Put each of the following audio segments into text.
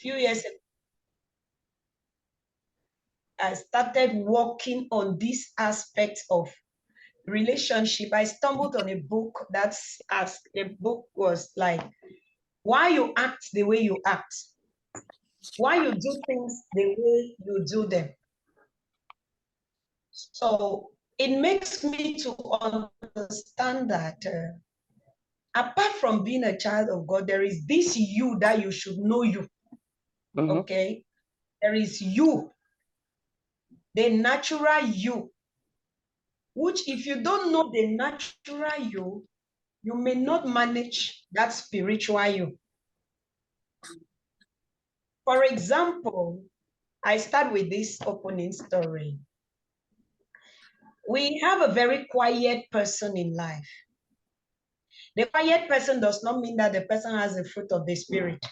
few years ago, I started working on this aspect of relationship. I stumbled on a book that's as a book was like, why you act the way you act, why you do things the way you do them. So it makes me to understand that apart from being a child of God, there is this you that you should know you. Okay? There is you, the natural you, which if you don't know the natural you may not manage that spiritual you. For example, I start with this opening story. We have a very quiet person in life. The quiet person does not mean that the person has the fruit of the Spirit.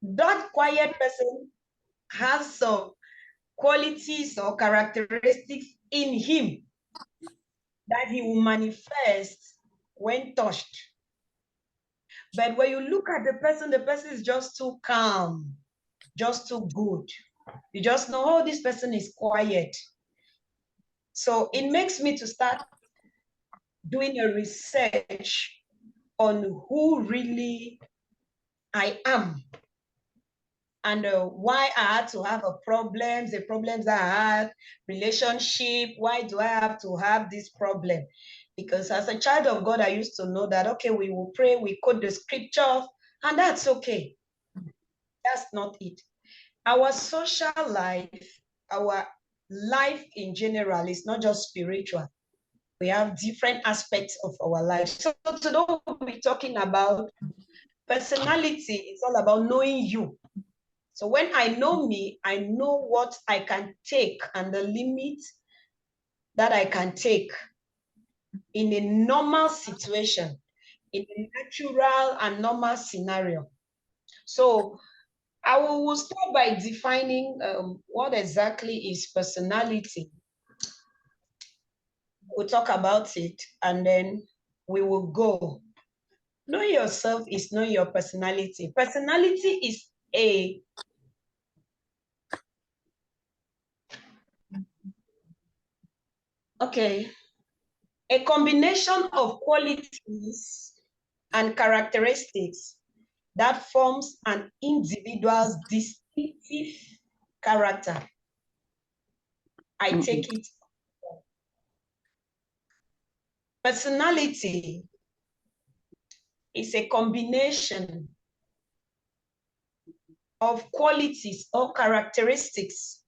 That quiet person has some qualities or characteristics in him that he will manifest when touched. But when you look at the person is just too calm, just too good. You just know, oh, this person is quiet. So it makes me to start doing a research on who really I am and why I had to have the problems that I had, relationship, why do I have to have this problem? Because as a child of God, I used to know that, okay, we will pray, we quote the scriptures, and that's okay. That's not it. Our social life, our life in general is not just spiritual. We have different aspects of our life. So today we'll be talking about personality. It's all about knowing you. So when I know me, I know what I can take and the limits that I can take in a normal situation, in a natural and normal scenario. So I will start by defining what exactly is personality. We'll talk about it and then we will go. Know yourself is know your personality. Personality is a combination of qualities and characteristics that forms an individual's distinctive character. I take it. Personality is a combination of qualities or characteristics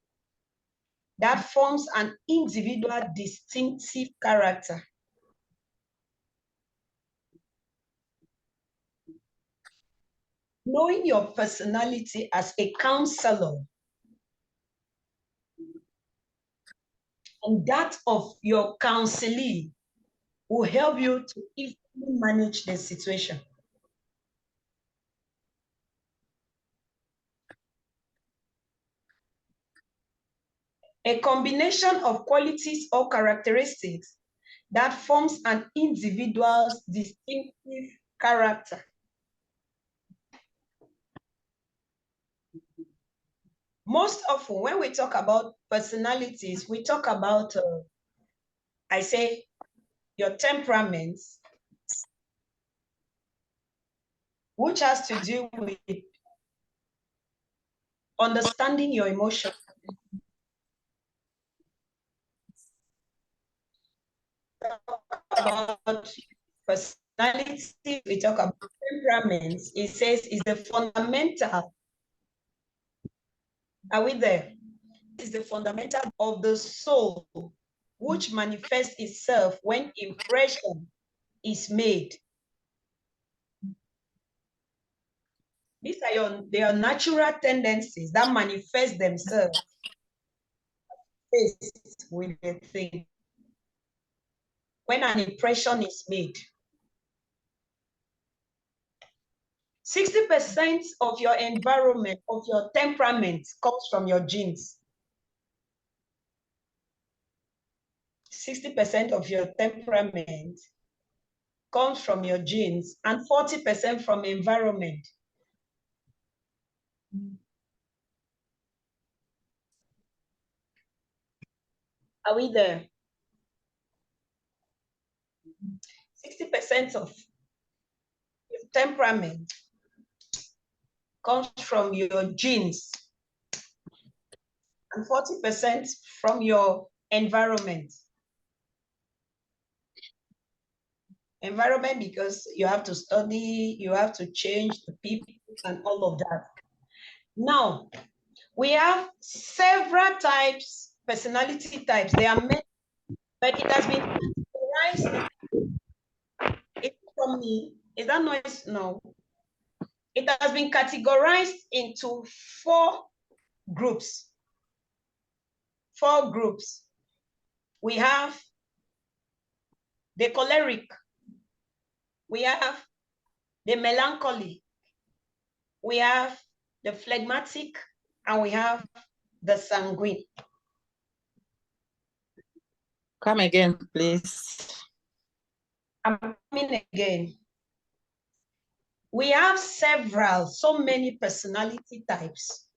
that forms an individual distinctive character. Knowing your personality as a counselor and that of your counselee will help you to easily manage the situation. A combination of qualities or characteristics that forms an individual's distinctive character. Most often when we talk about personalities, we talk about, I say, your temperaments, which has to do with understanding your emotions. About personality, we talk about temperaments. It says is the fundamental. Are we there? Is the fundamental of the soul, which manifests itself when impression is made. These are their natural tendencies that manifest themselves with the thing. When an impression is made, 60% of your environment, of your temperament, comes from your genes. 60% of your temperament comes from your genes and 40% from environment. Are we there? 60% of your temperament comes from your genes and 40% from your environment. Environment, because you have to study, you have to change the people and all of that. Now, we have several types, personality types. They are many, but it has been categorized. It's from me. Is that noise? No. It has been categorized into 4 groups. 4 groups. We have the choleric. We have the melancholy. We have the phlegmatic, and we have the sanguine. Come again, please. I'm coming again. We have so many personality types,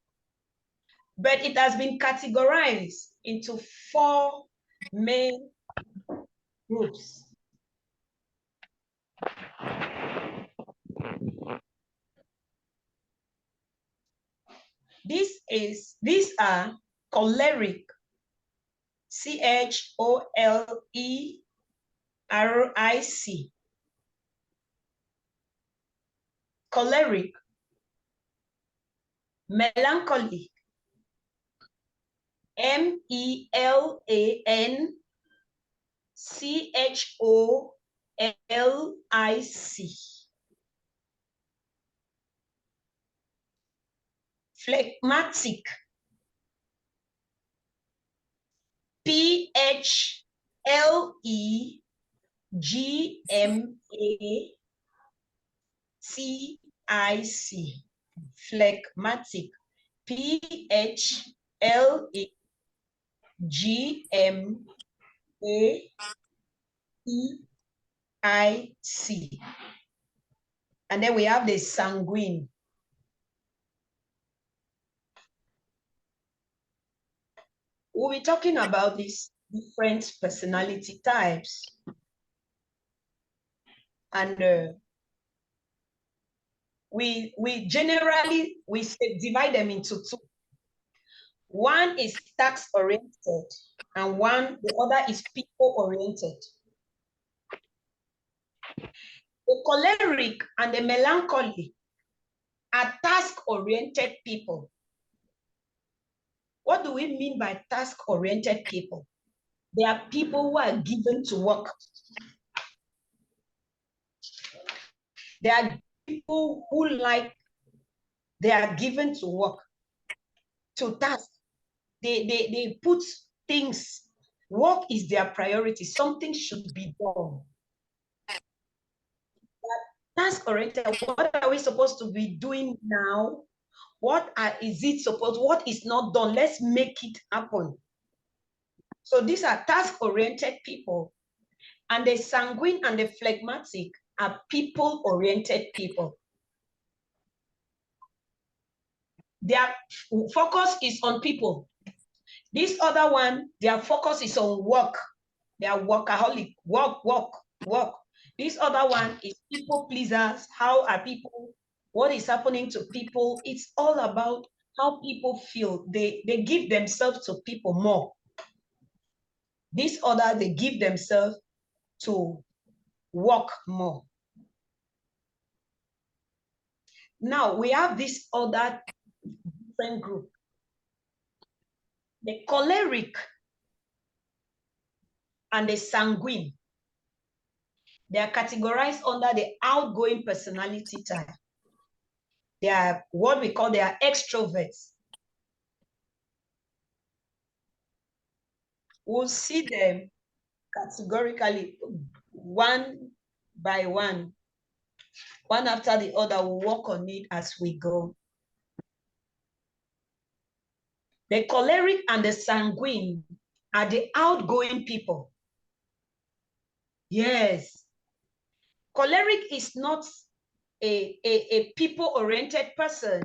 but it has been categorized into 4 main groups. These are choleric, CHOLERIC, choleric, melancholic, MELANCHOLIC, phlegmatic, PHLEGMATIC, phlegmatic, PHLEGMATIC. And then we have the sanguine. We'll be talking about these different personality types. And we generally divide them into 2. One is task-oriented, and the other is people-oriented. The choleric and the melancholy are task-oriented people. What do we mean by task-oriented people? They are people who are given to work. They are people who they are given to work, to task. They put things, work is their priority. Something should be done. Task-oriented, what are we supposed to be doing now? What is not done? Let's make it happen. So these are task-oriented people. And the sanguine and the phlegmatic are people-oriented people. Their focus is on people. This other one, their focus is on work. They are workaholic, work. This other one is people pleasers. How are people? What is happening to people? It's all about how people feel. They give themselves to people more. This other, they give themselves to work more. Now we have this other different group. The choleric and the sanguine. They are categorized under the outgoing personality type. They are what we call, they are extroverts. We'll see them categorically, one by one after the other. We'll work on it as we go. The choleric and the sanguine are the outgoing people. Yes. Choleric is not a people-oriented person,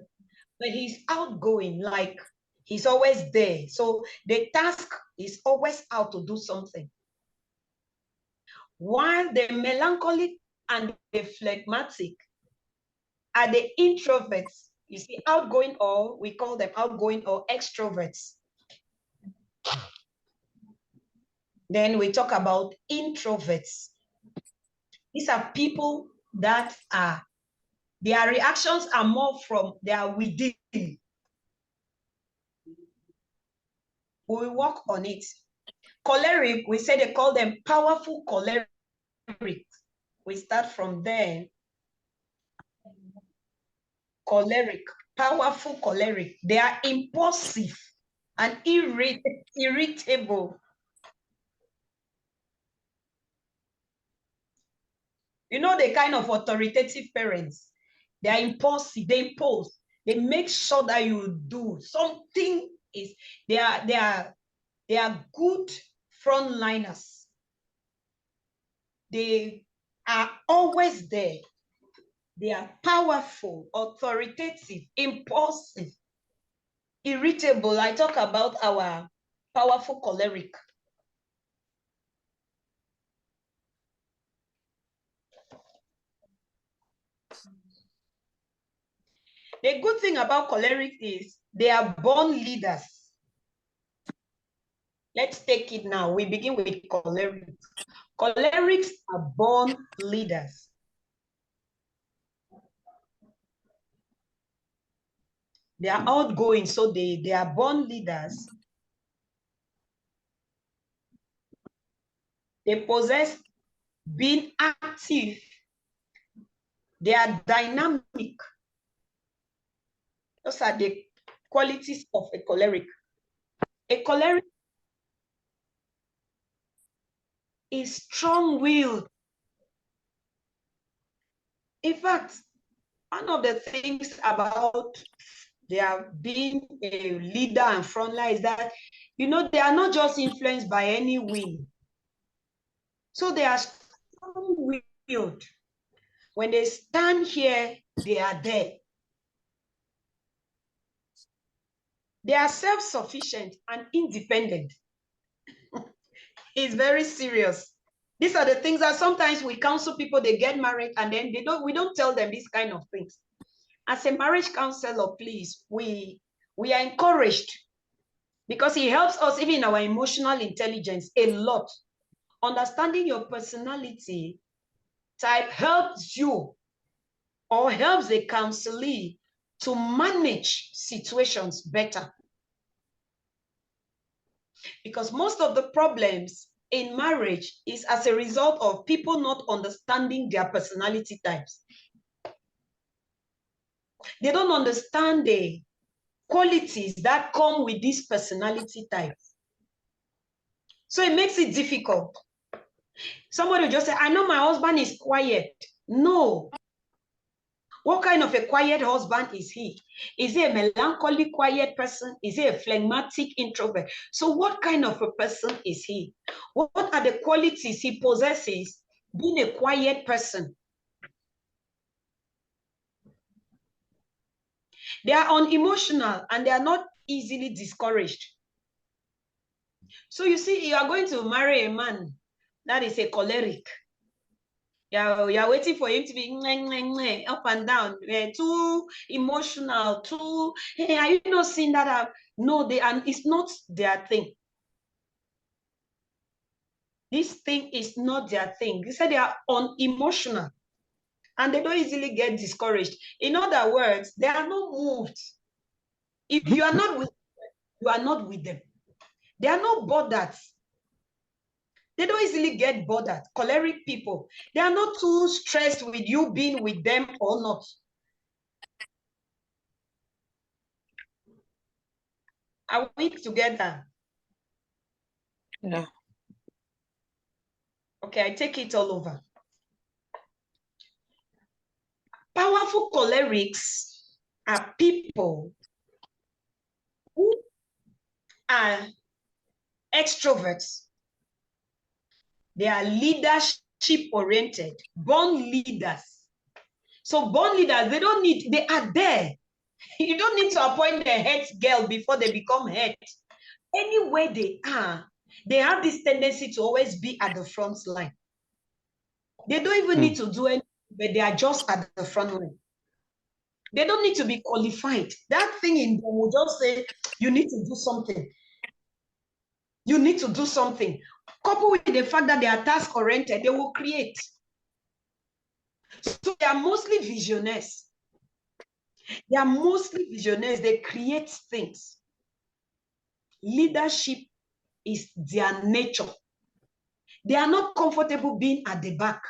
but he's outgoing, like he's always there. So the task is always out to do something. While the melancholic and the phlegmatic are the introverts. You see, outgoing, or we call them outgoing or extroverts. Then we talk about introverts. These are people that are, their reactions are more from, they are within. We will work on it. Choleric, we say they call them powerful choleric. We start from there. Choleric, powerful choleric. They are impulsive and irritable. You know, the kind of authoritative parents, they are impulsive, they impose, they make sure that you do something. Is they are good frontliners. They are always there. They are powerful, authoritative, impulsive, irritable. I talk about our powerful choleric. The good thing about choleric is they are born leaders. Let's take it now. We begin with cholerics. Cholerics are born leaders. They are outgoing, so they are born leaders. They possess being active. They are dynamic. Those are the qualities of a choleric. A choleric is strong-willed. In fact, one of the things about their being a leader and frontline is that, you know, they are not just influenced by any wind. So they are strong-willed. When they stand here, they are there. They are self-sufficient and independent. It's very serious. These are the things that sometimes we counsel people, they get married and then we don't tell them these kind of things. As a marriage counselor, please, we are encouraged, because it helps us even in our emotional intelligence a lot. Understanding your personality type helps you, or helps the counselee to manage situations better. Because most of the problems in marriage is as a result of people not understanding their personality types. They don't understand the qualities that come with this personality type. So it makes it difficult. Somebody will just say, I know my husband is quiet. No. What kind of a quiet husband is he? Is he a melancholy, quiet person? Is he a phlegmatic introvert? So what kind of a person is he? What are the qualities he possesses being a quiet person? They are unemotional and they are not easily discouraged. So you see, you are going to marry a man that is a choleric. You're waiting for him to be up and down, too emotional, too, hey, are you not seeing that? No, it's not their thing. This thing is not their thing. They said they are unemotional and they don't easily get discouraged. In other words, they are not moved. If you are not with them, you are not with them. They are not bothered. They don't easily get bothered. Choleric people, they are not too stressed with you being with them or not. Are we together? Yeah. Okay, I take it all over. Powerful cholerics are people who are extroverts. They are leadership oriented, born leaders. So born leaders, they don't need, they are there. You don't need to appoint the head girl before they become head. Anywhere they are, they have this tendency to always be at the front line. They don't even need to do anything, but they are just at the front line. They don't need to be qualified. That thing in them will just say, you need to do something. You need to do something. Coupled with the fact that they are task-oriented, they will create. So they are mostly visionaries. They are mostly visionaries. They create things. Leadership is their nature. They are not comfortable being at the back.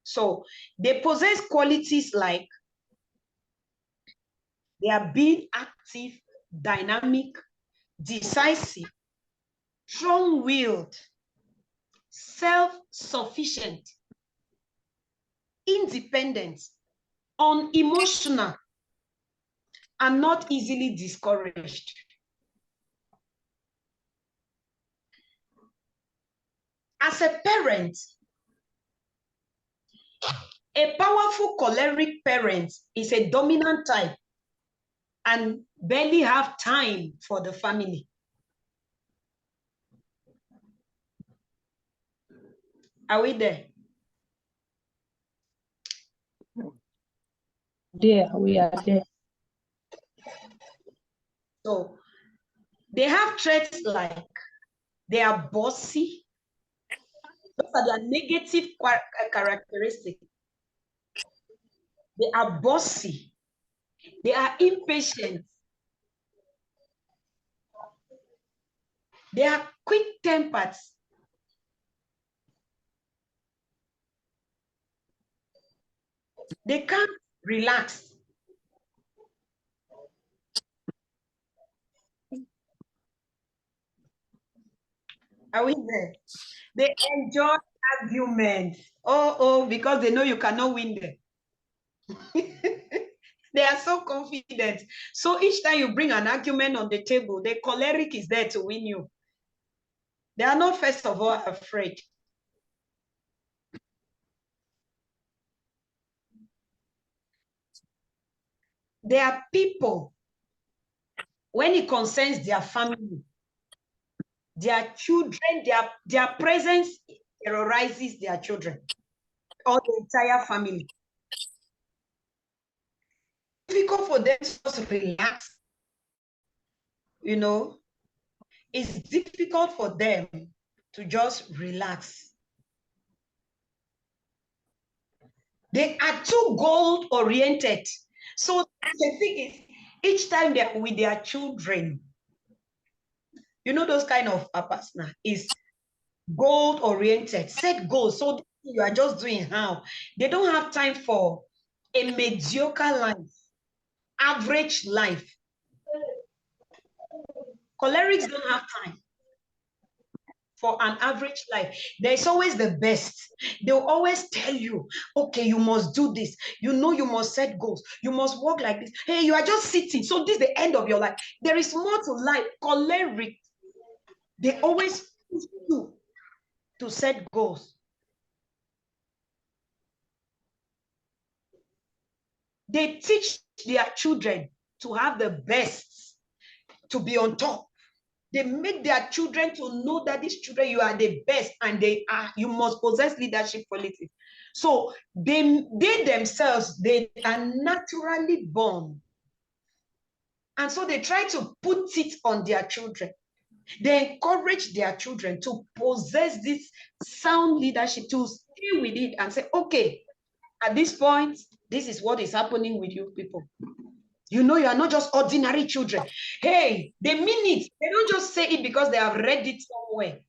So they possess qualities like they are being active, dynamic, decisive, strong-willed, self-sufficient, independent, unemotional, and not easily discouraged. As a parent, a powerful choleric parent is a dominant type and barely have time for the family. Are we there? There, we are there. So they have traits like they are bossy. Those are their negative characteristics. They are bossy. They are impatient. They are quick-tempered. They can't relax. Are we there? They enjoy arguments. Oh, because they know you cannot win them. They are so confident. So each time you bring an argument on the table, the choleric is there to win you. They are not, first of all, afraid. There are people, when it concerns their family, their children, their presence terrorizes their children or the entire family. It's difficult for them to just relax. You know, it's difficult for them to just relax. They are too goal-oriented. So the thing is, each time they're with their children, you know, those kind of papas now is goal-oriented, set goals. So you are just doing how. They don't have time for a mediocre life, average life. Cholerics don't have time for an average life. There's always the best. They'll always tell you, okay, you must do this. You know, you must set goals. You must work like this. Hey, you are just sitting. So this is the end of your life. There is more to life. Choleric, they always push you to set goals. They teach their children to have the best, to be on top. They make their children to know that these children, you are the best, and you must possess leadership qualities. So they themselves, they are naturally born. And so they try to put it on their children. They encourage their children to possess this sound leadership, to stay with it and say, okay, at this point, this is what is happening with you people. You know, you are not just ordinary children. Hey, they mean it. They don't just say it because they have read it somewhere.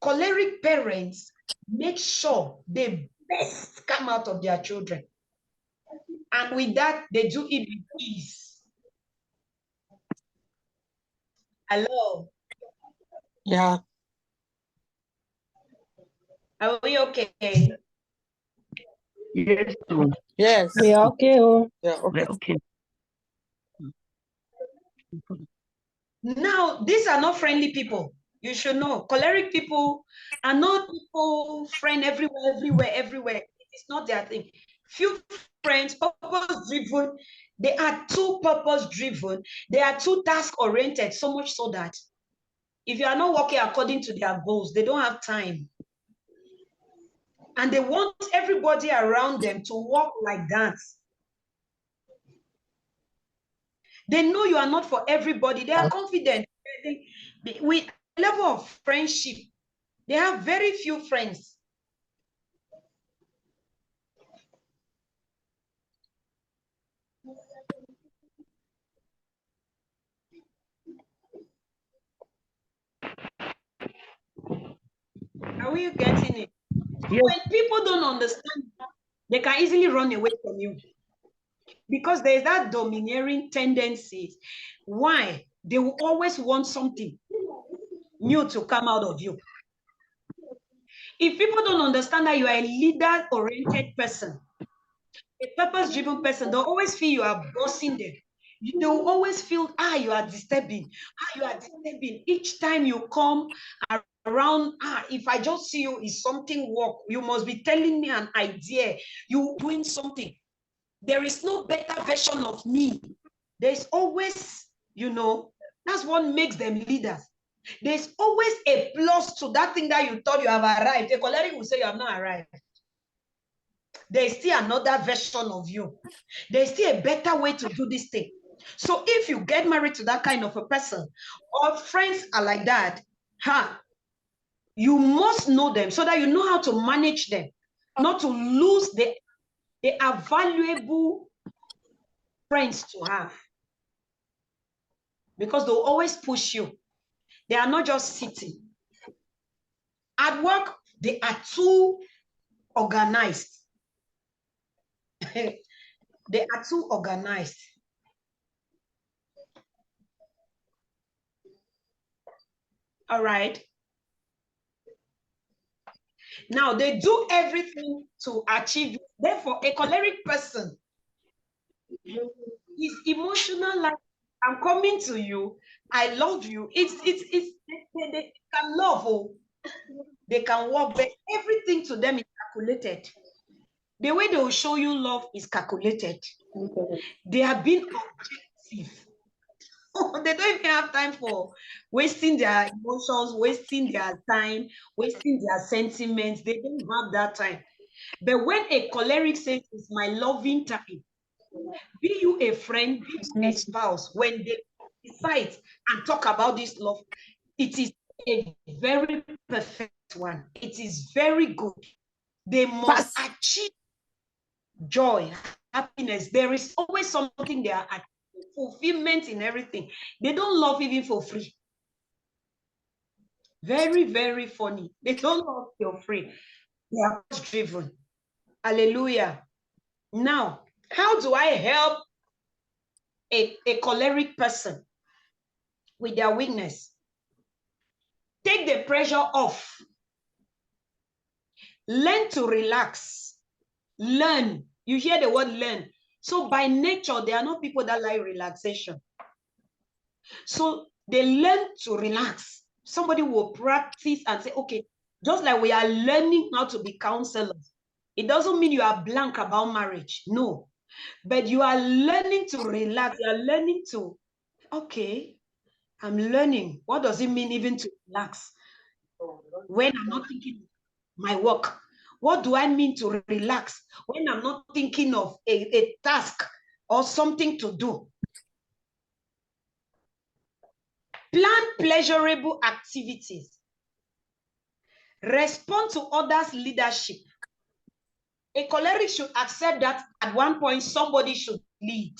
Choleric parents make sure the best come out of their children. And with that, they do it with ease. Hello? Yeah. Are we okay? Yes. Yes. We are okay. Oh. Yeah, okay. Okay. Now, these are not friendly people. You should know. Choleric people are not people friend everywhere. It's not their thing. few friends, purpose-driven. They are too purpose-driven. They are too task-oriented, so much so that if you are not working according to their goals, they don't have time. And they want everybody around them to work like that. They know you are not for everybody. They are confident. With level of friendship, they have very few friends. Are we getting it? Yes. When people don't understand, they can easily run away from you. Because there's that domineering tendency. Why? They will always want something new to come out of you. If people don't understand that you are a leader-oriented person, a purpose-driven person, they'll always feel you are bossing them. They will always feel, you are disturbing. You are disturbing. Each time you come around, if I just see you, is something work. You must be telling me an idea. You doing something. There is no better version of me. There's always, that's what makes them leaders. There's always a plus to that thing that you thought you have arrived. A colleague will say you have not arrived. There's still another version of you. There's still a better way to do this thing. So if you get married to that kind of a person, or friends are like that, you must know them so that you know how to manage them, not to lose they are valuable friends to have. Because they'll always push you. They are not just sitting. At work, they are too organized. They are too organized. All right. Now, they do everything to achieve. Therefore, a choleric person is emotional, like, I'm coming to you, I love you. They can love, they can work, but everything to them is calculated. The way they will show you love is calculated. They are being objective. They don't even have time for wasting their emotions, wasting their time, wasting their sentiments. They don't have that time. But when a choleric says it's my loving time, be you a friend, be you a spouse, when they decide and talk about this love, it is a very perfect one. It is very good. They must achieve joy, happiness. There is always something they are achieving, fulfillment in everything. They don't love even for free. Very, very funny. They don't love for free. They are driven. Hallelujah. Now, how do I help a choleric person with their weakness? Take the pressure off. Learn to relax. Learn. You hear the word learn. So by nature, they are not people that like relaxation. So they learn to relax. Somebody will practice and say, okay, just like we are learning how to be counselors. It doesn't mean you are blank about marriage. No. But you are learning to relax. You are learning to, okay, I'm learning. What does it mean even to relax? When I'm not thinking my work. What do I mean to relax when I'm not thinking of a task or something to do? Plan pleasurable activities. Respond to others' leadership. A choleric should accept that at one point somebody should lead.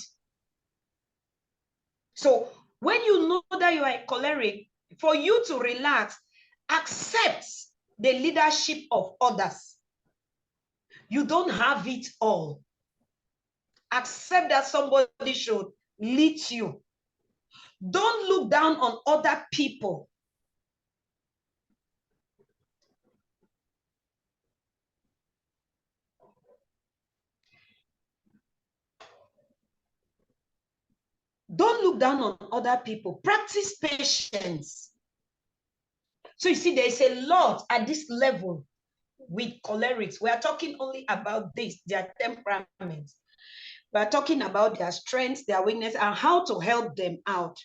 So when you know that you are a choleric, for you to relax, accept the leadership of others. You don't have it all. Accept that somebody should lead you. Don't look down on other people. Don't look down on other people. Practice patience. So you see, there's a lot at this level with cholerics. We are talking only about this, their temperament. We are talking about their strengths, their weakness, and how to help them out.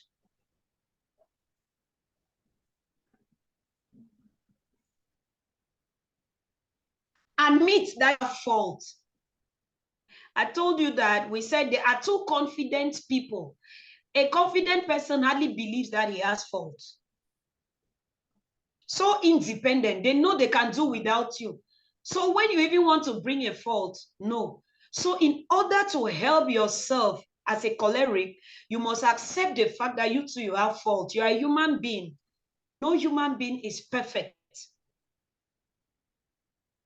Admit that fault. I told you that we said there are two confident people. A confident person hardly believes that he has faults. So independent, they know they can do without you. So when you even want to bring a fault, no. So in order to help yourself as a choleric, you must accept the fact that you too, you have fault. You are a human being. No human being is perfect.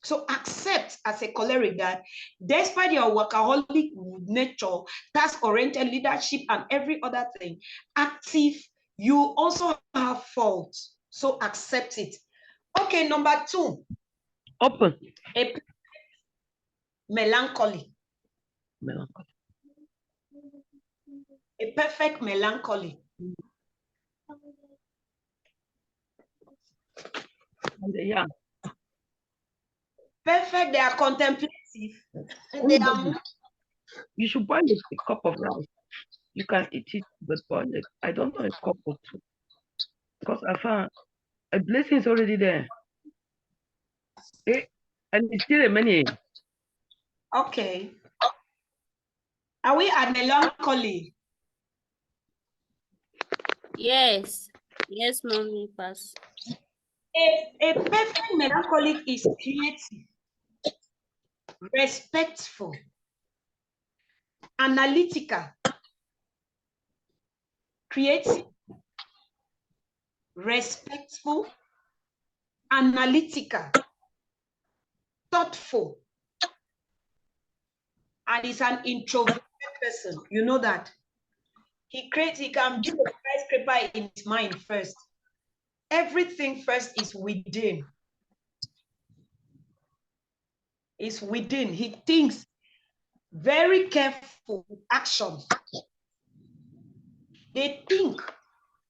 So accept as a choleric that despite your workaholic nature, task-oriented leadership, and every other thing, active, you also have faults. So accept it. Okay, number 2. Open. A melancholy. Melancholy. A perfect melancholy. Yeah. Perfect, they are contemplative. They are. You should boil a cup of rice. You can eat it, but boil it. I don't know, a cup or two. Because I found a blessing is already there. And it's still a many. Okay. Are we at melancholy? Yes. Yes, mommy, pass. A perfect melancholic is creative, respectful, analytical, creative, respectful, analytical, thoughtful, and is an introverted person. You know that. He can build a skyscraper in his mind first. Everything first is within. It's within. He thinks very careful actions. They think.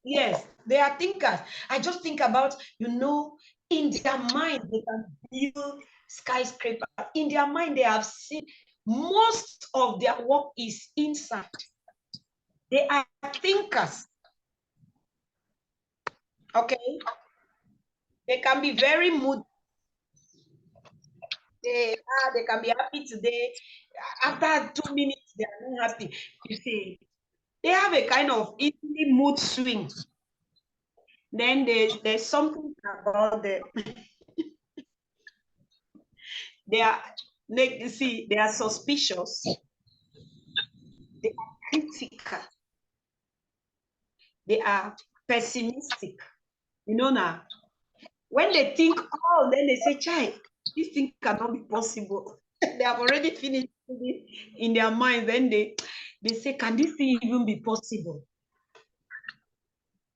Yes, they are thinkers. I just think about, in their mind, they can build skyscraper. In their mind, they have seen most of their work is inside. They are thinkers. Okay? They can be very moody. They can be happy today. After 2 minutes, they are not happy. You see, they have a kind of easily mood swing. Then there's something about them. They are, they are suspicious. They are critical. They are pessimistic. You know now, when they think, then they say, "Chai, this thing cannot be possible." They have already finished in their mind. Then they say, "Can this thing even be possible?"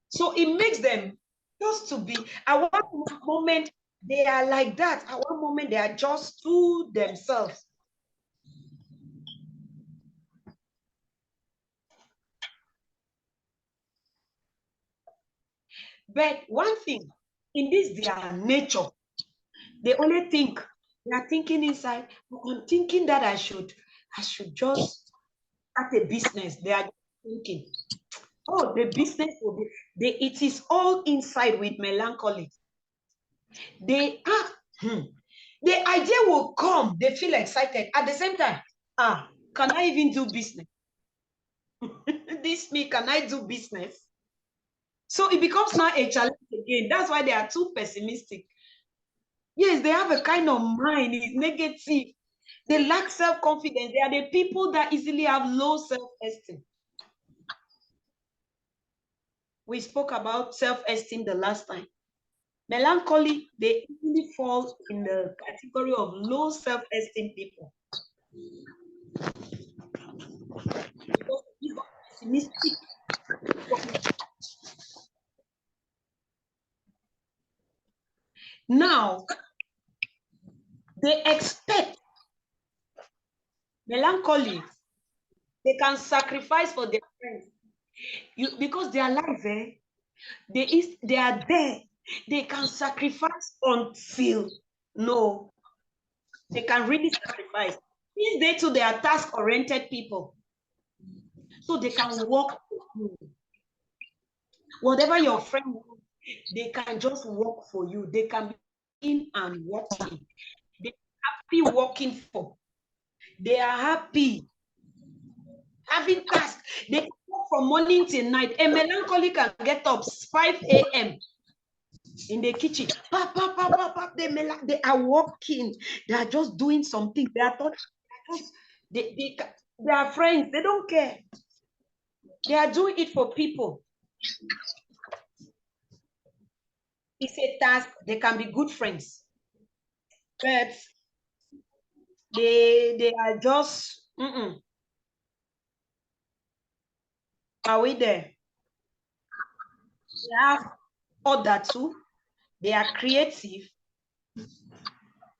So it makes them just to be. At one moment they are like that. At one moment they are just to themselves. But one thing, in this their nature, they only think. They are thinking inside. I'm thinking that I should just start a business. They are thinking, oh, the business will be. It is all inside with melancholy. They are. The idea will come. They feel excited at the same time. Can I even do business? This me, can I do business? So it becomes now a challenge again. That's why they are too pessimistic. Yes, they have a kind of mind, it's negative. They lack self-confidence. They are the people that easily have low self-esteem. We spoke about self-esteem the last time. Melancholy, they easily fall in the category of low self-esteem people. Because pessimistic. Now, they expect melancholy. They can sacrifice for their friends. Because they are alive, they are there. They can sacrifice until no. They can really sacrifice. These days too, they are task-oriented people. So they can work for you. Whatever your friend wants, they can just work for you. They can be in and working. They're happy working for. They are happy having tasks. They can work from morning till night. A melancholy can get up 5 a.m. in the kitchen. They are working. They are just doing something. They are they are friends. They don't care. They are doing it for people. It's a task. They can be good friends, but they are just. Are we there? They have order too. They are creative.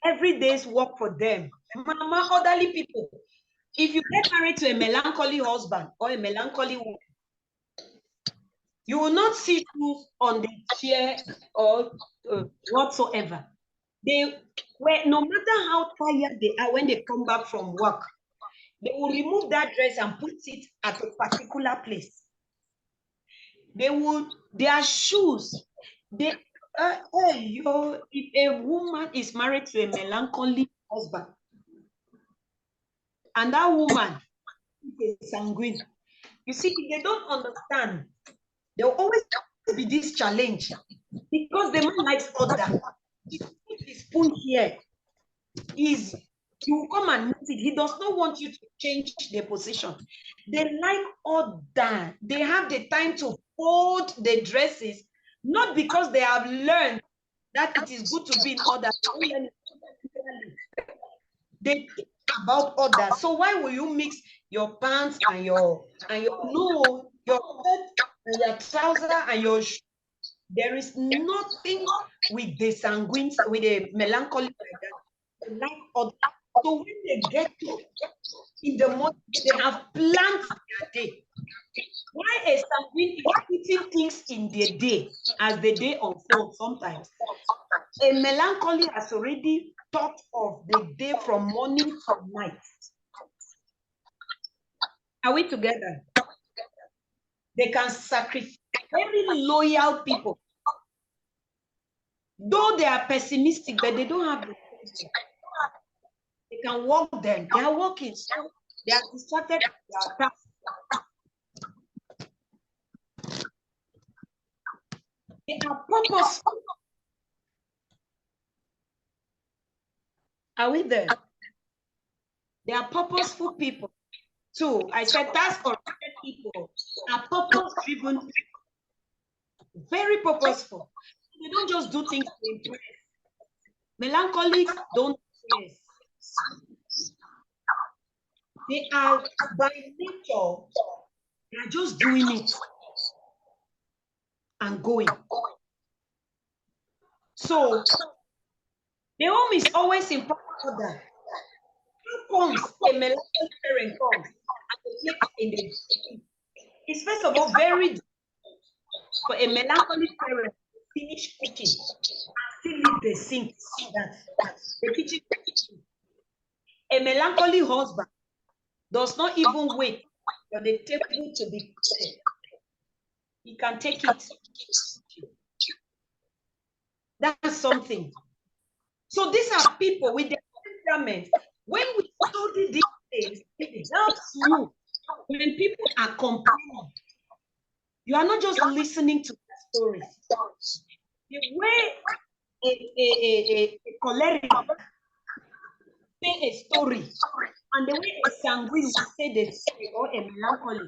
Every day's work for them. Mama, elderly people. If you get married to a melancholy husband or a melancholy woman, you will not see shoes on the chair or whatsoever. They were, no matter how tired they are when they come back from work, they will remove that dress and put it at a particular place. Their shoes, if a woman is married to a melancholy husband, and that woman is sanguine, you see, if they don't understand, there will always be this challenge because the man likes order. He puts his spoon here. You come and meet it. He does not want you to change the position. They like order. They have the time to fold the dresses, not because they have learned that it is good to be in order. They think about order. So why will you mix your pants and your no, your shirt and your trouser and your shoe? There is nothing with the sanguine, with the melancholy like that. They like order. So when they get to in the morning, they have planned their day. Why a sanguine is putting things in their day as the day unfolds sometimes. A melancholy has already thought of the day from morning to night. Are we together? They can sacrifice. Very loyal people. Though they are pessimistic, but they don't have the patience. They can walk them. They are walking. So they are distracted. They are tasked. They are purposeful. Are we there? They are purposeful people. Too. I said task-oriented people are purpose-driven, very purposeful. They don't just do things to impress. Melancholics don't impress. They are by nature, they are just doing it and going. So the home is always in proper order. How comes a melancholic parent comes and in the it's first of all very difficult for a melancholic parent to finish cooking and still leave the sink. That's the kitchen. A melancholy husband does not even wait for the table to be cleared. He can take it. That's something. So these are people with the temperament. When we study these things, it helps you. When people are complaining, you are not just listening to their stories. The way a choleric say a story, and the way a sanguine will say the story, or a melancholy,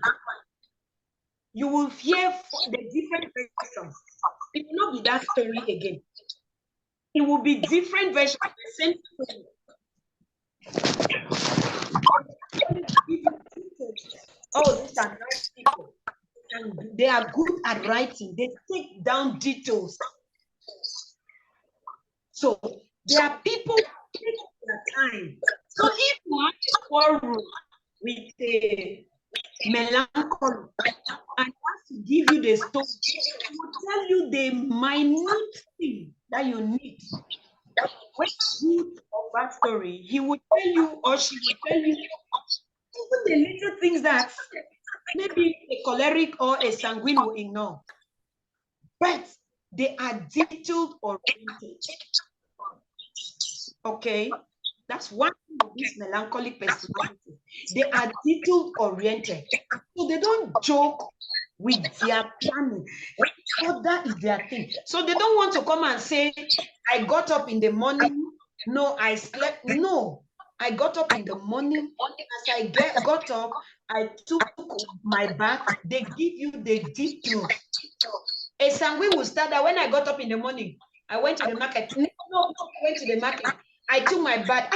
you will hear the different versions. It will not be that story again. It will be different versions of the same story. Oh, these are nice people. And they are good at writing. They take down details. So there are people who take their time. So if you have a quarrel with a melancholy and wants to give you the story, he will tell you the minute thing that you need. When good or bad story, he would tell you, or she would tell you, even the little things that maybe a choleric or a sanguine will ignore. But they are detailed oriented. Okay, that's one thing of this melancholic personality. They are detailed oriented. So they don't joke with their planning. So that is their thing. So they don't want to come and say, I got up in the morning. No, I slept. No, I got up in the morning. As I got up, I took my bath. They give you the details. A sanguine will start that when I got up in the morning, I went to the market. No, I went to the market. I took my bath.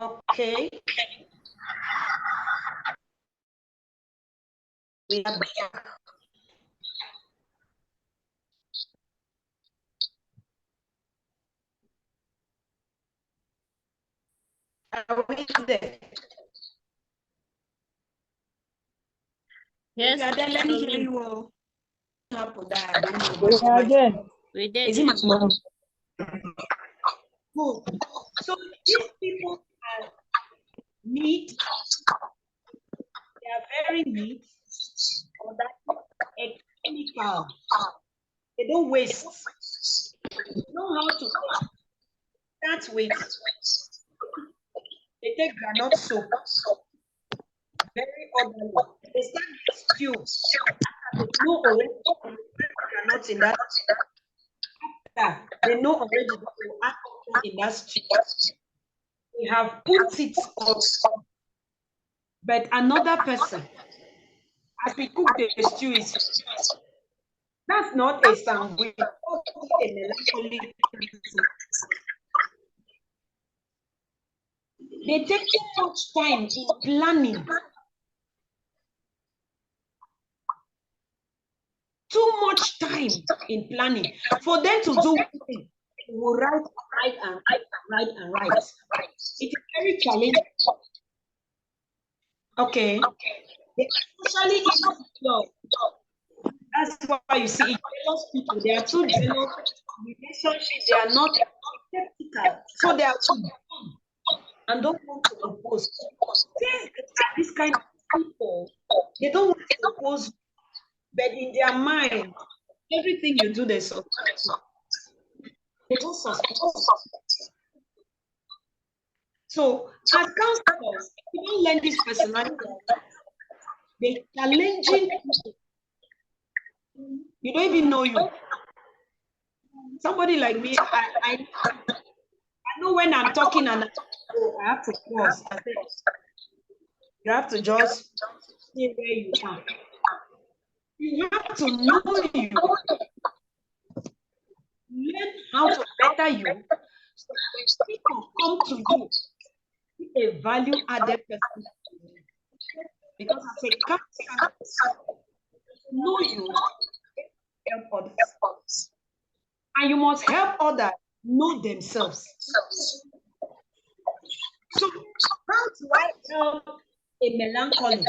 Okay. We are back. Are we there? Yes, Yeah, then let me hear mommy. you all. Happen that I don't know. Yeah, again. We did. Is it my mom? Good. So these people are neat. They are very neat. Or that economical. They don't waste. They know how to start with. They take granite soup. Very orderly. They start with stew. They know already granite in that. They know already that they will add in that stew. They have put it on, but another person, as we cook the stew, is that's not a sanguine, a melancholic person. They take too much time in planning. Too much time in planning. For them to do one thing, they will write and write. It is very challenging. Okay. Especially in love. That's why you see jealous people. They are too jealous. Relationships, they are not skeptical. So they are too and don't want to oppose. This kind of people, they don't want to oppose, but in their mind, everything you do, they suspect. They don't suspect. So, as counselors, you don't learn this personality. They're challenging people. You don't even know you. Somebody like me, I know when I'm talking and I have to pause. I think you have to just see where you are. You have to know you. Learn how to better you. So when people come to you, a value-added person. Because as a counselor, know you, help others. And you must help others know themselves. So how do I help a melancholy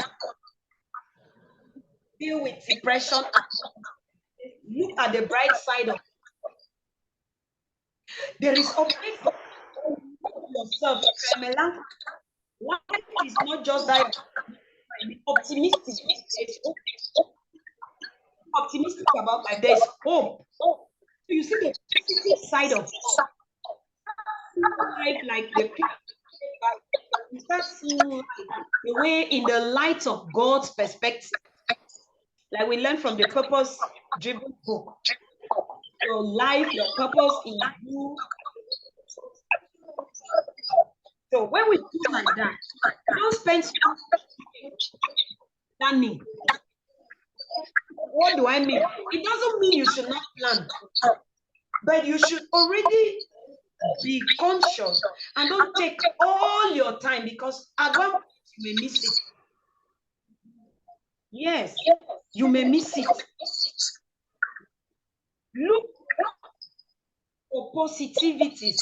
deal with depression? Look at the bright side of it. There is always yourself. Melancholy. Life is not just that. Be optimistic. Optimistic about life. There is hope. So you see the positive side of life, like the you start seeing life the way in the light of God's perspective. Like we learn from the purpose-driven book. Your life, your purpose in you. So when we do like that, don't spend planning. What do I mean? It doesn't mean you should not plan, but you should already be conscious and don't take all your time, because at one point you may miss it. Yes, you may miss it. Look for positivities.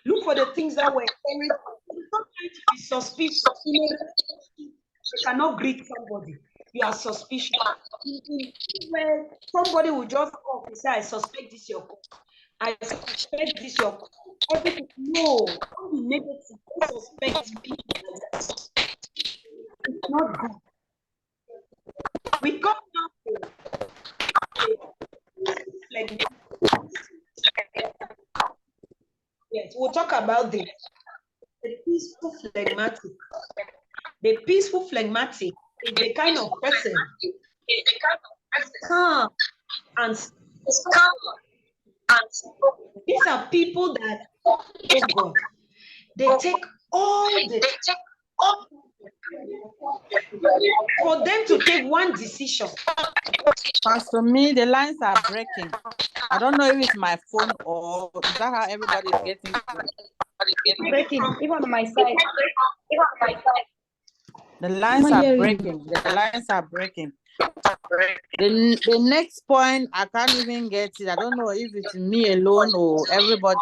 Look for the things that were encouraged. It's not trying to be suspicious. You cannot greet somebody. You are suspicious. Where somebody will just come and say, I suspect this your call. I suspect this your call. Everything. No, don't be negative. Don't suspect me. It's not good. We come now like yes, we'll talk about this. The peaceful phlegmatic. The peaceful phlegmatic is the kind of person calm and these are people that, oh God, they take all the for them to take one decision. Pastor, me, the lines are breaking. I don't know if it's my phone or is that how everybody's getting it? Breaking, even on my side. The lines are breaking. The lines are breaking. The next point, I can't even get it. I don't know if it's me alone or everybody.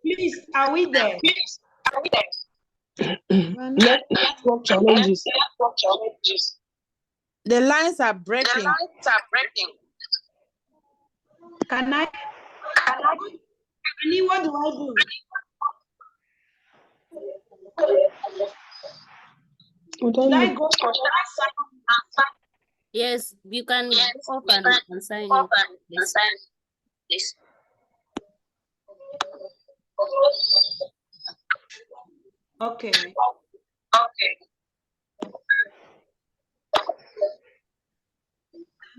Please, are we there? Network challenges. The lines are breaking. Can I? What do I do? Should I go for that? Yes, you can go off and sign in. Please. Okay. Let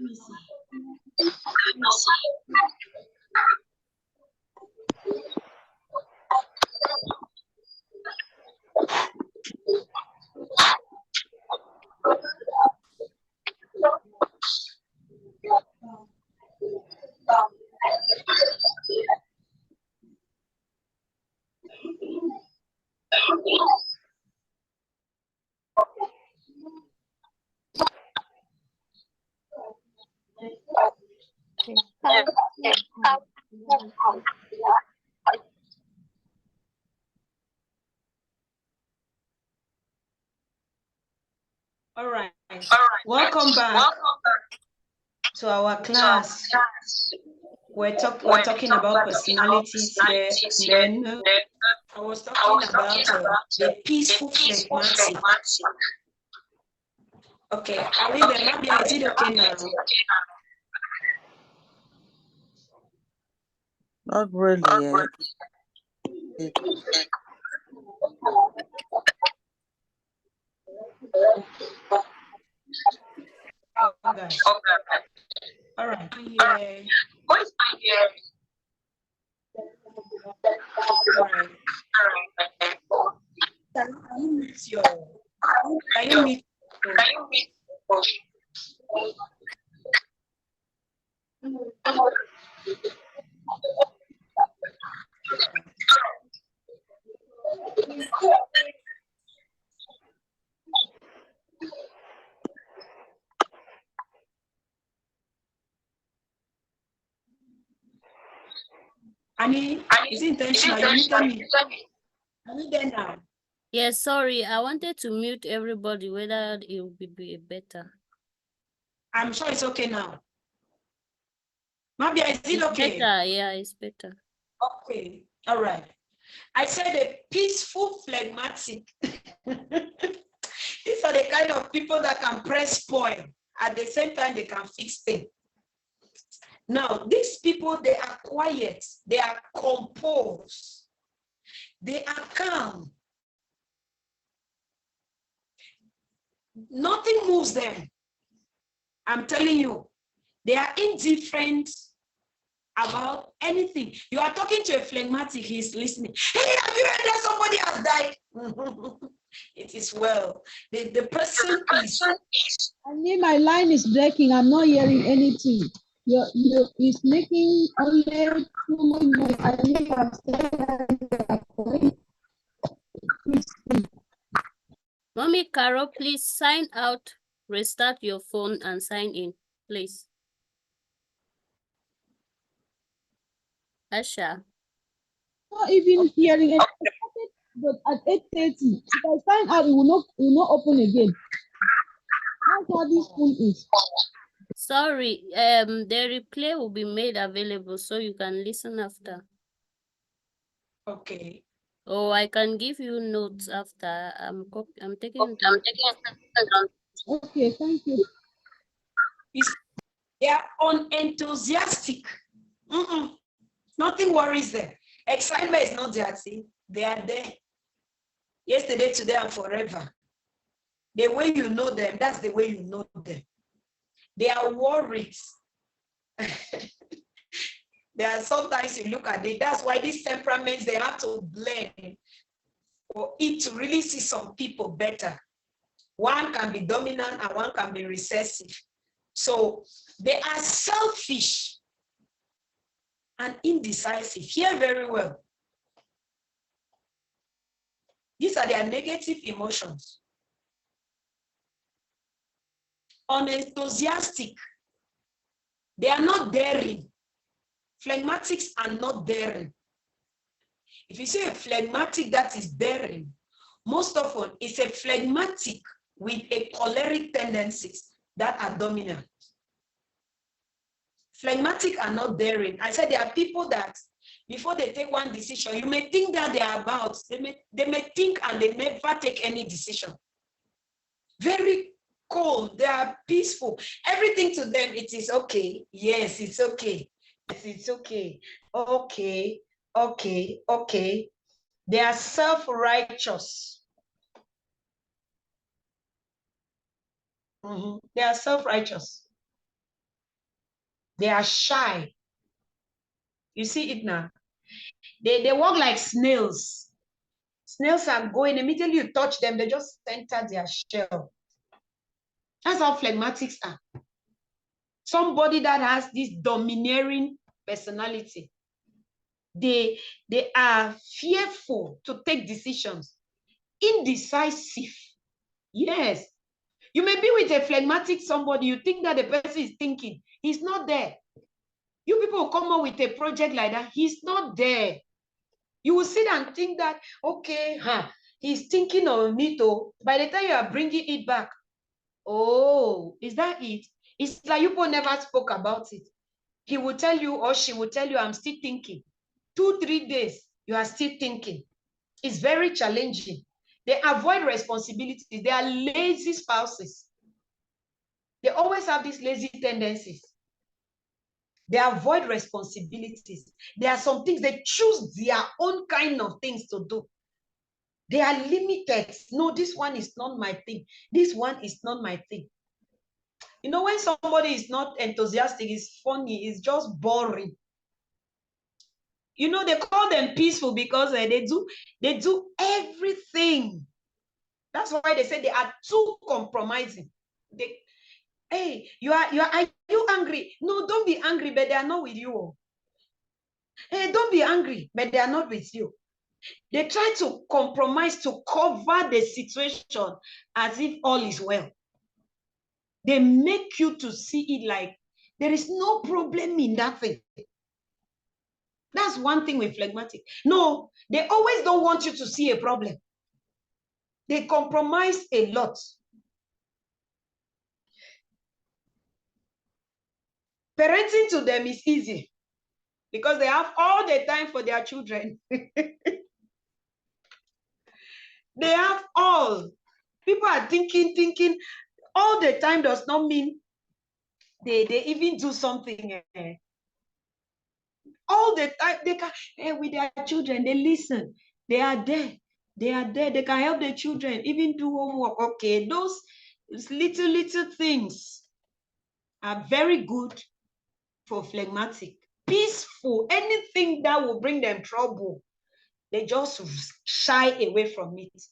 me see. All right. Welcome back to our class. We're talking about personalities here. Then I was talking about the peaceful phlegmatic. Okay, are we there? Maybe is it okay now? Not really yet. Okay. All right. All right. Can you meet your? Can you meet? Annie, is it intentional? You need me. Are you there now? Yes, sorry, I wanted to mute everybody, whether it would be better. I'm sure it's okay now. Maybe is it okay? Better, yeah, it's better. Okay, all right. I said a peaceful phlegmatic. These are the kind of people that can press spoil. At the same time, they can fix things. Now, these people, they are quiet. They are composed. They are calm. Nothing moves them. I'm telling you, they are indifferent about anything. You are talking to a phlegmatic, he's listening. Hey, have you heard that somebody has died? It is well. The person is. I mean, my line is breaking. I'm not hearing anything. It's making only too much noise. I mean, I'm saying Mommy Carol, please sign out, restart your phone and sign in, please. Asha. Not even hearing it. But at 8:30, if I sign out, it will not open again. That's how this phone is. Sorry, the replay will be made available so you can listen after. Okay. Oh, I can give you notes after. I'm taking it. Okay, thank you. They are unenthusiastic. Nothing worries them. Excitement is not their thing. They are there. Yesterday, today, and forever. The way you know them, that's the way you know them. They are worried. There are sometimes you look at it. That's why these temperaments, they have to blend for it to really see some people better. One can be dominant and one can be recessive. So they are selfish and indecisive. Hear very well. These are their negative emotions. Unenthusiastic. They are not daring. Phlegmatics are not daring. If you say a phlegmatic that is daring, most often it's a phlegmatic with a choleric tendencies that are dominant. Phlegmatic are not daring. I said there are people that before they take one decision, you may think that they are about, they may think and they never take any decision. Very cold, they are peaceful. Everything to them, it is okay. Yes, it's okay. Yes, it's okay. Okay, okay, okay. They are self-righteous. They are self-righteous. They are shy. You see it now. They walk like snails. Snails are going, immediately you touch them, they just enter their shell. That's how phlegmatics are. Somebody that has this domineering personality. They are fearful to take decisions. Indecisive. Yes. You may be with a phlegmatic somebody, you think that the person is thinking. He's not there. You people come up with a project like that, he's not there. You will sit and think that, okay, he's thinking of me too. By the time you are bringing it back, oh, is that it? It's like you people never spoke about it. He will tell you or she will tell you, I'm still thinking. 2-3 days, you are still thinking. It's very challenging. They avoid responsibilities. They are lazy spouses. They always have these lazy tendencies. They avoid responsibilities. There are some things they choose their own kind of things to do. They are limited. No, this one is not my thing. This one is not my thing. You know, when somebody is not enthusiastic, it's funny, it's just boring. You know, they call them peaceful because they do everything. That's why they say they are too compromising. Hey, are you angry? No, don't be angry, but they are not with you. Hey, don't be angry, but they are not with you. They try to compromise to cover the situation as if all is well. They make you to see it like there is no problem in that thing. That's one thing with phlegmatic. No, they always don't want you to see a problem. They compromise a lot. Parenting to them is easy because they have all the time for their children. They have all. People are thinking all the time does not mean they even do something. All the time they can with their children, they listen. They are there. They are there. They can help the children even do homework. Okay, those little things are very good for phlegmatic. Peaceful, anything that will bring them trouble, they just shy away from it.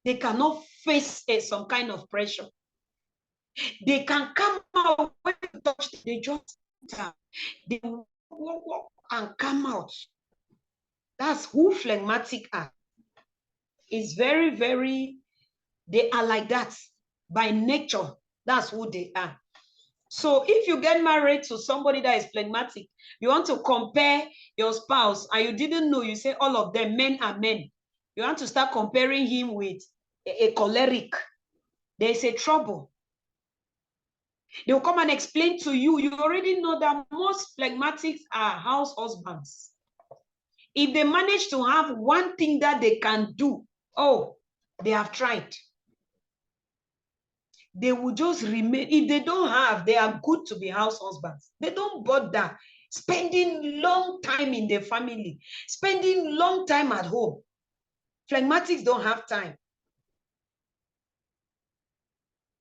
They cannot face some kind of pressure. They can come out when you touch, they just they walk and come out. That's who phlegmatic are. It's very, very They are like that by nature. That's who they are. So if you get married to somebody that is phlegmatic, you want to compare your spouse and you didn't know, you say all of them, men are men. You want to start comparing him with a choleric. There's a trouble. They will come and explain to you. You already know that most phlegmatics are house husbands. If they manage to have one thing that they can do, oh, they have tried. They will just remain. If they don't have, they are good to be house husbands. They don't bother spending long time in their family, spending long time at home. Phlegmatics don't have time.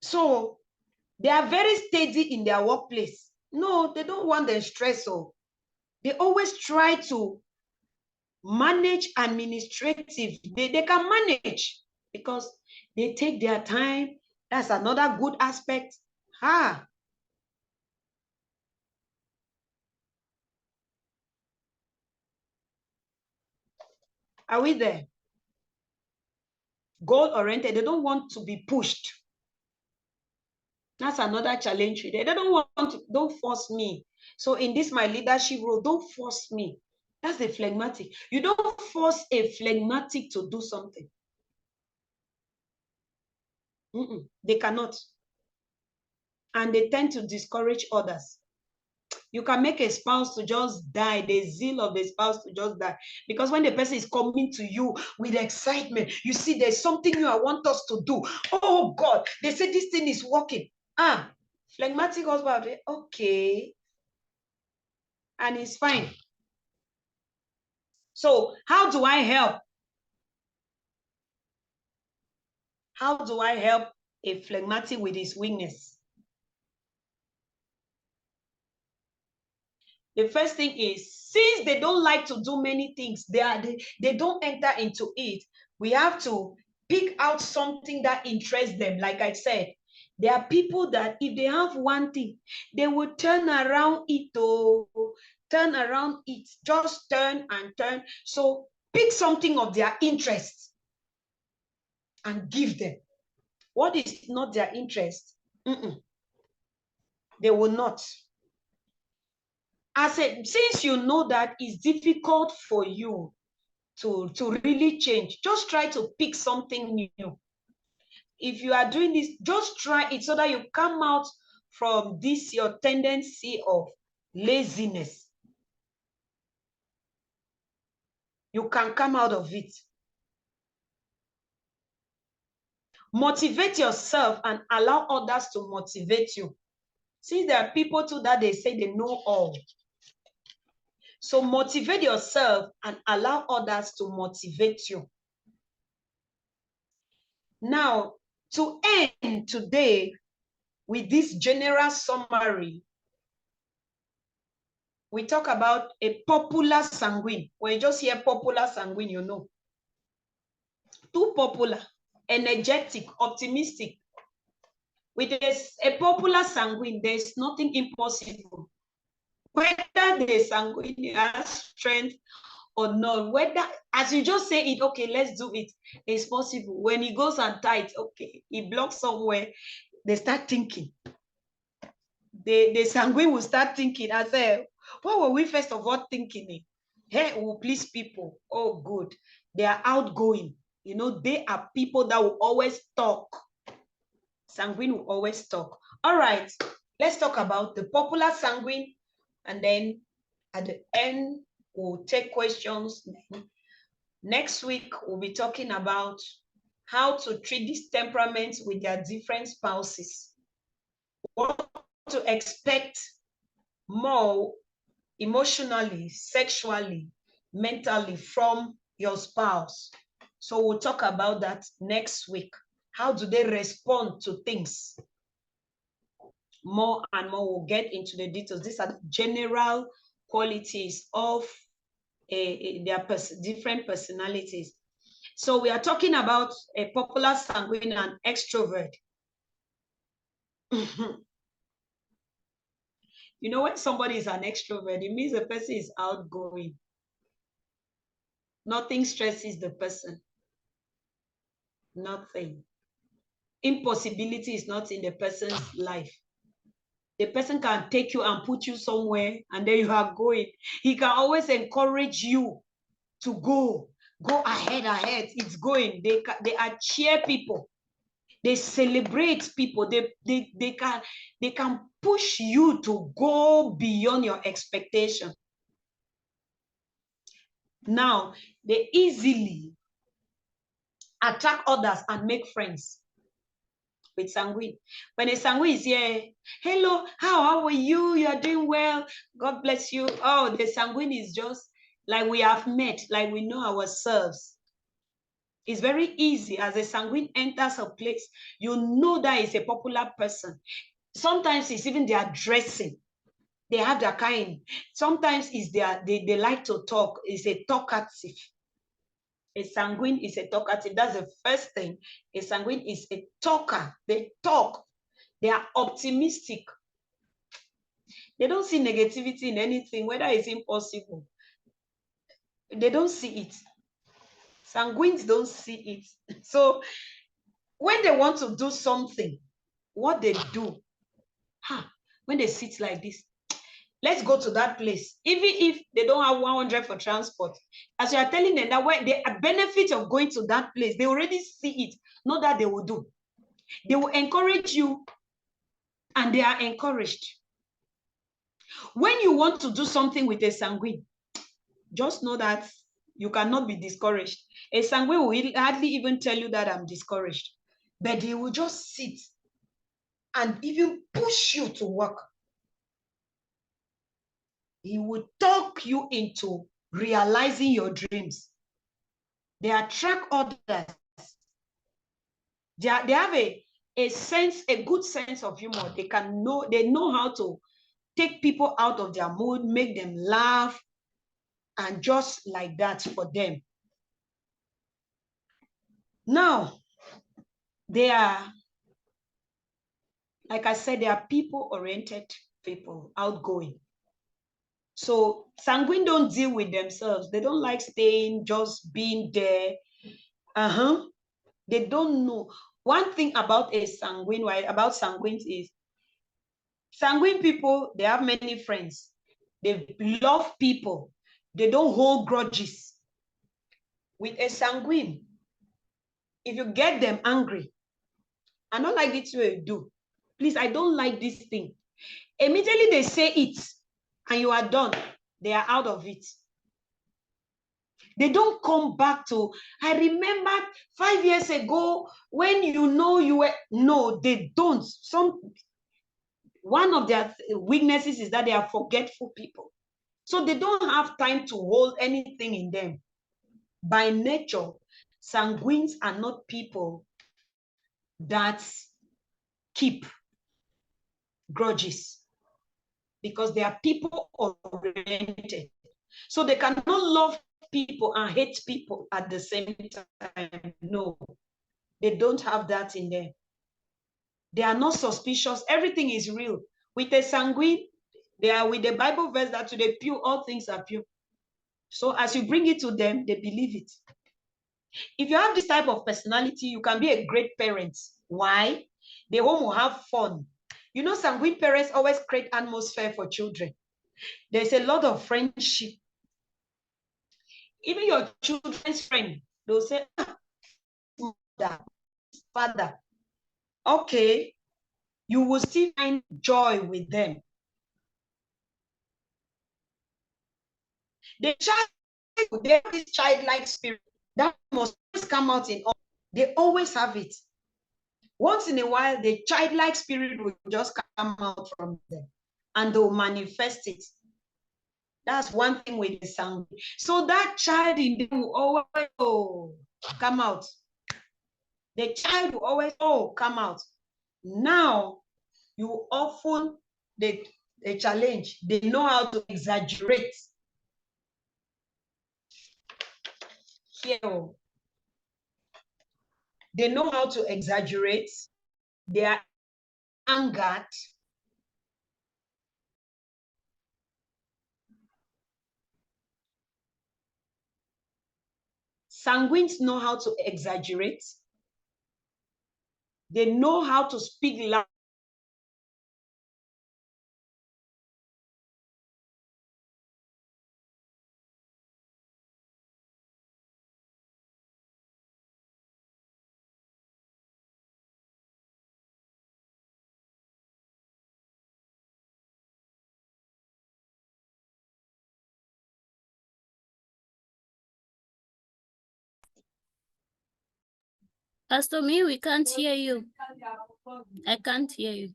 So they are very steady in their workplace. No, they don't want the stress. So they always try to manage administrative. They can manage because they take their time. That's another good aspect. Are we there? Goal oriented. They don't want to be pushed. That's another challenge. They don't want to, don't force me. So in this, my leadership role, don't force me. That's the phlegmatic. You don't force a phlegmatic to do something. They cannot. And they tend to discourage others. You can make a spouse to just die, the zeal of the spouse to just die. Because when the person is coming to you with excitement, you see there's something you want us to do. Oh God, they say this thing is working. Phlegmatic husband, okay. And it's fine. So how do I help? How do I help a phlegmatic with his weakness? The first thing is, since they don't like to do many things, they don't enter into it. We have to pick out something that interests them. Like I said, there are people that if they have one thing, they will turn around it, just turn and turn. So pick something of their interest and give them. What is not their interest? They will not. I said, since you know that it's difficult for you to really change, just try to pick something new. If you are doing this, just try it so that you come out from this, your tendency of laziness. You can come out of it. Motivate yourself and allow others to motivate you. See, there are people too that they say they know all. So motivate yourself and allow others to motivate you. Now, to end today with this general summary, we talk about a popular sanguine. When you just hear popular sanguine, you know. Too popular, energetic, optimistic. With a popular sanguine, there's nothing impossible. Whether the sanguine has strength or not, whether, as you just say it, okay, let's do it, it's possible. When he goes and tight, okay, he blocks somewhere, they start thinking. The sanguine will start thinking. I say, what were we first of all thinking? Hey, will please people. Oh, good. They are outgoing. You know, they are people that will always talk. Sanguine will always talk. All right, let's talk about the popular sanguine. And then at the end, we'll take questions. Next week, we'll be talking about how to treat these temperaments with their different spouses. What to expect more emotionally, sexually, mentally from your spouse. So we'll talk about that next week. How do they respond to things? More and more, we'll get into the details. These are the general qualities of their different personalities. So we are talking about a popular sanguine and extrovert. You know, when somebody is an extrovert, it means the person is outgoing. Nothing stresses the person. Nothing. impossibility is not in the person's life. The person can take you and put you somewhere, and then you are going. He can always encourage you to go ahead. It's going. They are cheer people. They celebrate people. They can push you to go beyond your expectation. Now, they easily attract others and make friends with sanguine. When a sanguine is here, hello, how are you? You are doing well. God bless you. Oh, the sanguine is just like we have met, like we know ourselves. It's very easy as a sanguine enters a place, you know that is a popular person. Sometimes it's even their dressing. They have their kind. Sometimes it's they like to talk. It's a talkative. A sanguine is a talkative. That's the first thing. A sanguine is a talker. They talk. They are optimistic. They don't see negativity in anything, whether it's impossible. They don't see it. Sanguines don't see it. So when they want to do something, what they do, when they sit like this, let's go to that place. Even if they don't have 100 for transport, as you are telling them that when the benefit of going to that place, they already see it, not that they will do. They will encourage you, and they are encouraged. When you want to do something with a sanguine, just know that you cannot be discouraged. A sanguine will hardly even tell you that I'm discouraged, but they will just sit and even push you to work. He will talk you into realizing your dreams. They attract others. They have a sense, a good sense of humor. They know how to take people out of their mood, make them laugh, and just like that for them. Now, they are, like I said, they are people-oriented people, outgoing. So sanguine don't deal with themselves. They don't like staying, just being there. They don't know. One thing about a sanguine, about sanguines is, sanguine people, they have many friends. They love people. They don't hold grudges. With a sanguine, if you get them angry, I don't like this way you do. Please, I don't like this thing. Immediately they say it, and you are done. They are out of it. They don't come back to, I remember 5 years ago when you know you were, no, they don't. One of their weaknesses is that they are forgetful people. So they don't have time to hold anything in them. By nature, sanguines are not people that keep grudges, because they are people oriented. So they cannot love people and hate people at the same time. No, they don't have that in them. They are not suspicious. Everything is real. With a sanguine, they are with the Bible verse that to the pure, all things are pure. So as you bring it to them, they believe it. If you have this type of personality, you can be a great parent. Why? The home will have fun. You know, sanguine parents always create atmosphere for children. There's a lot of friendship. Even your children's friend, they'll say, mother, father. Okay, you will still find joy with them. The child, they have this childlike spirit that must always come out in all. They always have it. Once in a while, the childlike spirit will just come out from them, and they'll manifest it. That's one thing with the sound. So that child in them will always come out. The child will always come out. Now, you often, the challenge, they know how to exaggerate. Here, they know how to exaggerate. They are angered. Sanguines know how to exaggerate. They know how to speak loud. As to me, we can't hear you. I can't hear you.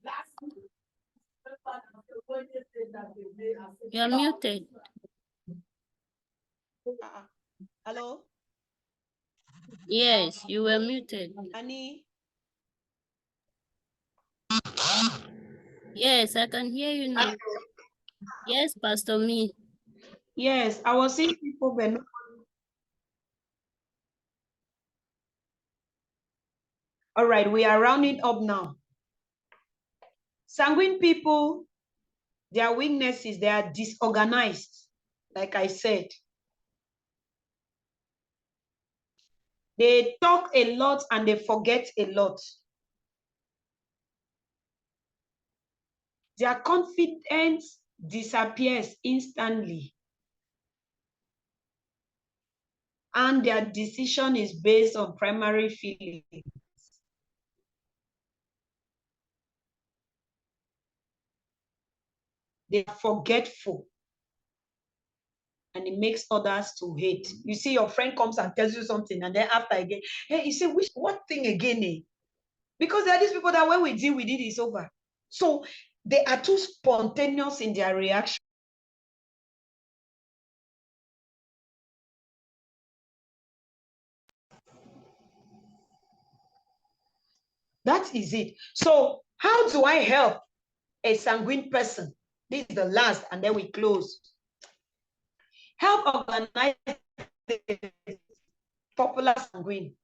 You're muted. Hello? Yes, you were muted. Annie? Yes, I can hear you now. Yes, Pastor Me. Yes, I was seeing people were not. All right, we are rounding up now. Sanguine people, their weaknesses, they are disorganized, like I said. They talk a lot and they forget a lot. Their confidence disappears instantly. And their decision is based on primary feelings. They are forgetful. And it makes others to hate. You see, your friend comes and tells you something, and then after again, hey, you say, what thing again? Eh? Because there are these people that when we deal with it, it's over. So they are too spontaneous in their reaction. That is it. So how do I help a sanguine person? This is the last, and then we close. Help organize the popular sanguine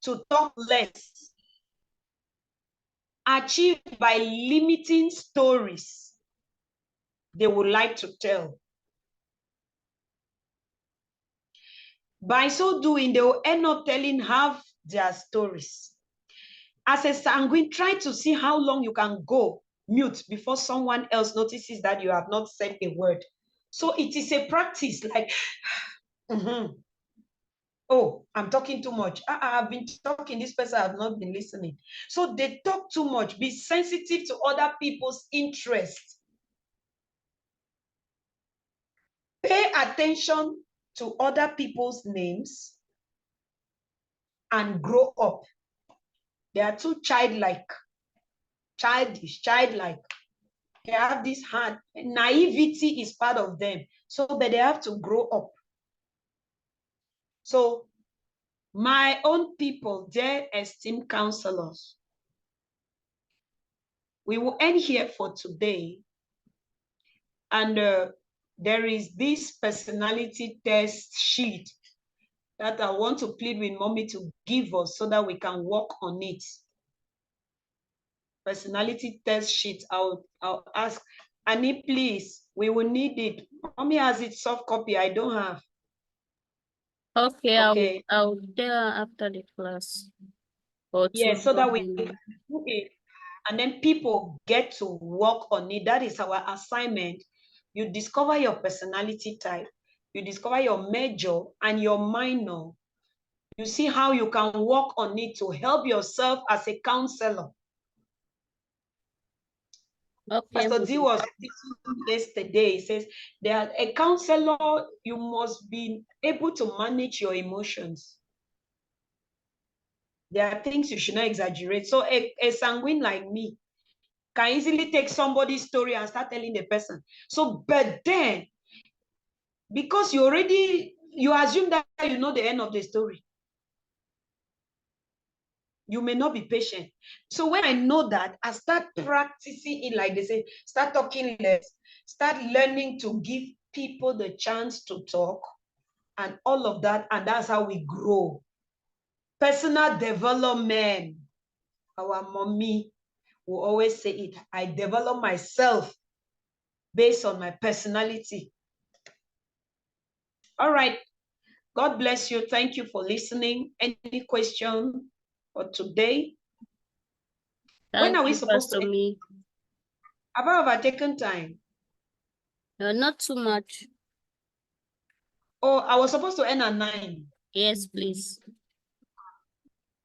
to talk less, achieved by limiting stories they would like to tell. By so doing, they will end up telling half their stories. As a sanguine, try to see how long you can go mute before someone else notices that you have not said a word. So it is a practice like, oh, I'm talking too much. I've been talking, this person has not been listening. So they talk too much. Be sensitive to other people's interests. Pay attention to other people's names and grow up. They are too childlike, childish, childlike. They have this heart. Naivety is part of them. So, but they have to grow up. So, my own people, dear esteemed counselors, we will end here for today. And there is this personality test sheet that I want to plead with mommy to give us so that we can work on it. Personality test sheet. I'll ask Annie, please. We will need it. Mommy has it soft copy. I don't have. Okay, Okay. I'll tell after the class. Or Yes, so that we can tomorrow. do it. And then people get to work on it. That is our assignment. You discover your personality type. You discover your major and your minor. You see how you can work on it to help yourself as a counselor. Okay. Pastor D was teaching yesterday. He says, that a counselor, you must be able to manage your emotions. There are things you should not exaggerate. So a sanguine like me can easily take somebody's story and start telling the person. So, but then, because you assume that you know the end of the story. You may not be patient. So when I know that, I start practicing it, like they say, start talking less, start learning to give people the chance to talk and all of that. And that's how we grow. Personal development. Our mommy will always say it. I develop myself based on my personality. All right. God bless you. Thank you for listening. Any question for today? When Thank are we you, supposed to Pastor end? Me. Have I overtaken time? Not too much. Oh, I was supposed to end at 9. Yes, please.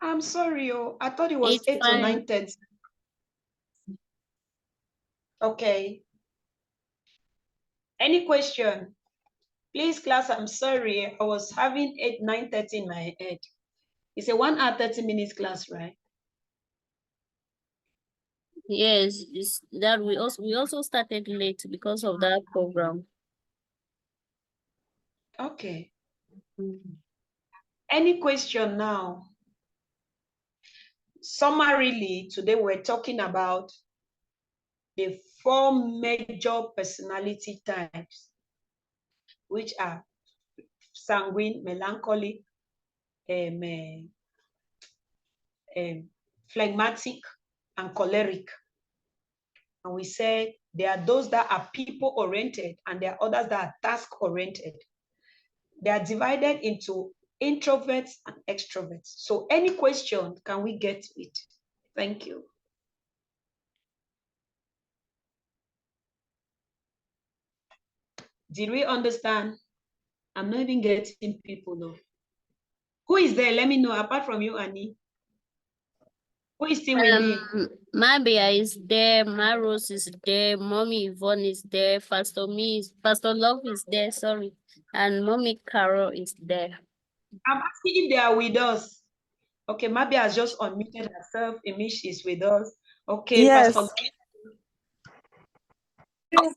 I'm sorry, oh, I thought it was It's 8 or fine. 9:30. Okay. Any question? Please, class, I'm sorry. I was having 8, 9:30 in my head. It's a 1 hour, 30 minutes class, right? Yes, it's that we also started late because of that program. Okay. Mm. Any question now? Summarily, today we're talking about the 4 major personality types, which are sanguine, melancholic, phlegmatic, and choleric. And we said there are those that are people-oriented and there are others that are task-oriented. They are divided into introverts and extroverts. So any question, can we get it? Thank you. Did we understand? I'm not even getting people though. Who is there? Let me know, apart from you, Annie. Who is still with me? Mabia is there, Maros is there, Mommy Yvonne is there, Pastor Love is there, sorry, and Mommy Carol is there. I'm asking if they are with us. Okay, Mabia has just unmuted herself. Amish is with us. Okay, Yes. Pastor.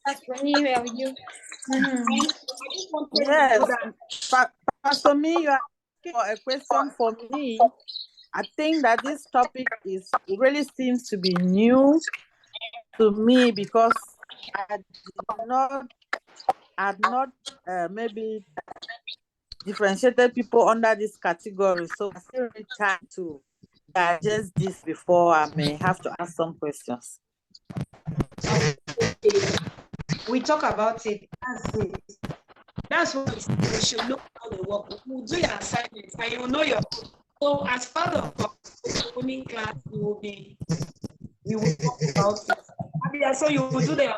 Pastor Me, where are you? Yes. Pastor Me, you are asking for a question for me. I think that this topic really seems to be new to me because I had not maybe differentiated people under this category. So I still need time to digest this before I may have to ask some questions. We talk about it. That's it. That's what we should know how they work. We'll do your assignments and you will know your own. So as part of our opening class, we will talk about it. So you will do the